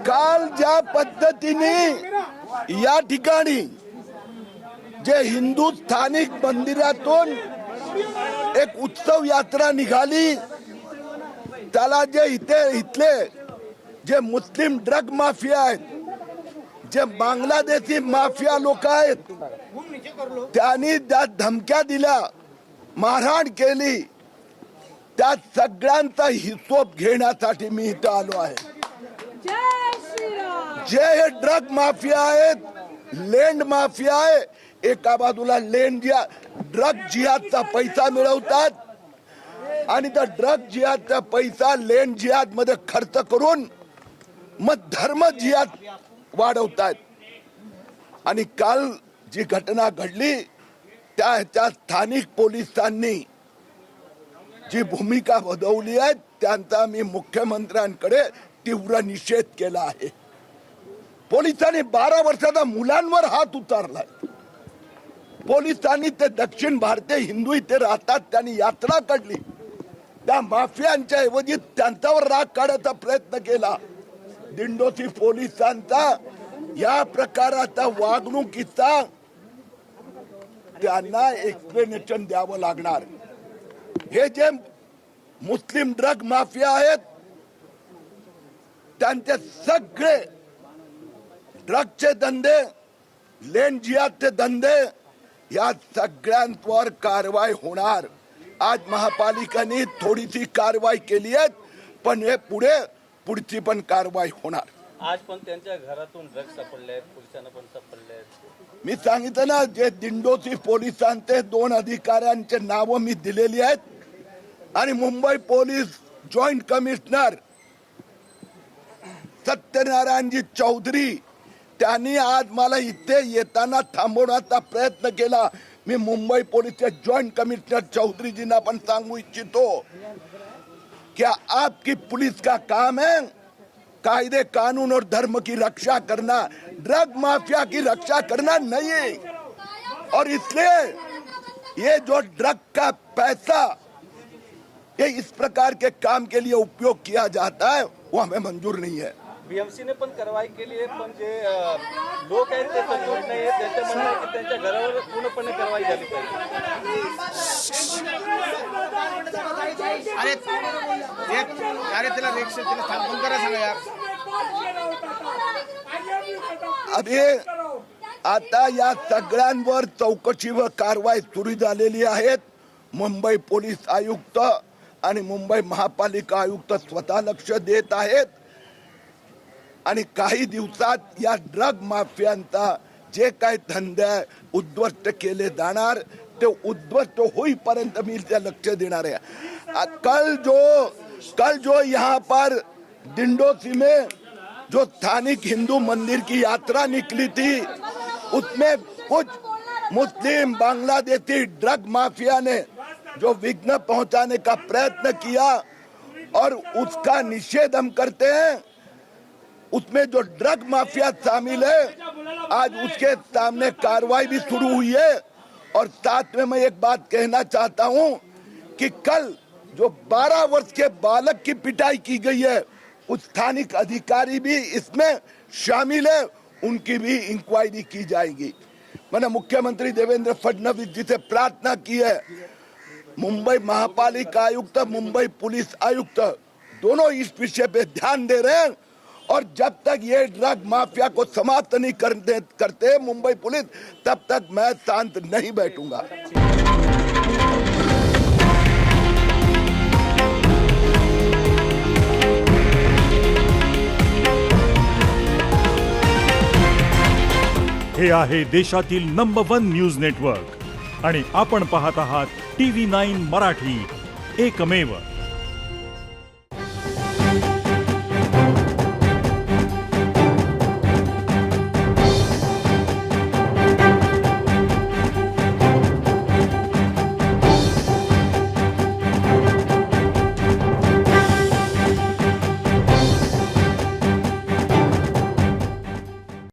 काल ज्या पद्धतीने या ठिकाणी जे हिंदू स्थानिक मंदिरातून एक उत्सव यात्रा निघाली, त्याला जे इथले जे मुस्लिम ड्रग माफिया आहेत, जे बांगलादेशी माफिया लोक आहेत, त्यांनी ज्या धमक्या दिल्या, मारहाण केली, त्या सगळ्यांचा हिशोब घेण्यासाठी मी इथं आलो आहे. जे हे ड्रग माफिया आहेत, लँड माफिया आहे, एका बाजूला ड्रग जिहादचा पैसा मिळवतात आणि त्या ड्रग जिहादचा पैसा लँड जिहाद मध्ये खर्च करून मग धर्म जिहाद वाढवतात. आणि काल जी घटना घडली त्या स्थानिक पोलिसांनी जी भूमिका बजावली आहे त्यांचा मी मुख्यमंत्र्यांकडे तीव्र निषेध केला आहे. पोलिसांनी 12 वर्षाच्या मुलांवर हात उचललाय. पोलिसांनी ते दक्षिण भारतीय हिंदू इथे राहतात, त्यांनी यात्रा काढली, त्या माफियांच्या ऐवजी त्यांच्यावर राग काढायचा प्रयत्न केला. दिंडोशी पोलिसांचा या प्रकाराचा वागणुकीचा त्यांना एक्सप्लेनेशन द्यावं लागणार. हे जे मुस्लिम ड्रग माफिया आहेत त्यांचे सगळे ड्रगचे धंदे, लँड जिहादचे धंदे, या सगळ्यांवर कारवाई होणार. आज महापालिकेने थोडीशी कारवाई केली आहे, पण हे पुढची पण कारवाई होणार. आज पण त्यांच्या घरातून ड्रग्ज सापडले आहेत, पोलिसांना पण सापडले आहेत. मी सांगितलं ना, जे दिंडोशी पोलिसांचे 2 अधिकाऱ्यांचे नावं मी दिलेली आहेत आणि Mumbai police joint commissioner Satyanarayanji Chaudhari त्यांनी आज मला इथे येताना थांबवण्याचा प्रयत्न केला. मी मुंबई पोलीसचे जॉइंट कमिश्नर चौधरीजींना पण सांगू इच्छितो क्या आपकी पुलिस का काम है कायदे कानून और धर्म की रक्षा करना, ड्रग माफिया की रक्षा करना नहीं है. और इसलिए ये जो ड्रग का पैसा ये इस प्रकार के काम के लिए उपयोग किया जाता है वो हमें मंजूर नहीं है. बीएमसी ने पण कारवाई केली आहे, पण जे लोक आहेत ते संतुष्ट नाही आहेत. त्यांच्या म्हणणं आहे की त्यांच्या घरावर पूर्णपणे कारवाई झाली पाहिजे. अभी आता या सगळ्यांवर चौकशी व कारवाई सुरू झालेली आहे. मुंबई पोलीस आयुक्त आणि मुंबई महापालिका आयुक्त स्वतः लक्ष देत आहेत आणि काही दिवसात या ड्रग माफियांचा जे काही धंदे उद्ध्वस्त केले जाणार ते उद्ध्वस्त होईपर्यंत मी त्या लक्ष देणार आहे. कल जो यहाँ पर दिंडोशी में जो स्थानिक हिंदू मंदिर की यात्रा निकली थी उसमें कुछ मुस्लिम बांग्लादेशी ड्रग माफिया ने जो विघ्न पहुंचाने का प्रयत्न किया और उसका निषेध हम करते हैं. उसमें जो ड्रग माफिया शामिल है आज उसके सामने कार्रवाई भी शुरू हुई है. और साथ में मैं एक बात कहना चाहता हूं कि कल जो 12 वर्ष के बालक की पिटाई की गई है उस स्थानिक अधिकारी भी इसमें शामिल है, उनकी भी इंक्वायरी की जाएगी. मैंने मुख्यमंत्री देवेंद्र फडणवीस जी से प्रार्थना की है, मुंबई महापालिका आयुक्त, मुंबई पुलिस आयुक्त दोनों इस विषय पे ध्यान दे रहे हैं और जब तक ये ड्रग माफिया को समाप्त नहीं करते मुंबई पुलिस, तब तक मैं शांत नहीं बैठूंगा. हे आहे देशातील नंबर 1 न्यूज नेटवर्क आणि आपण पाहत आहात TV9 मराठी, एकमेव.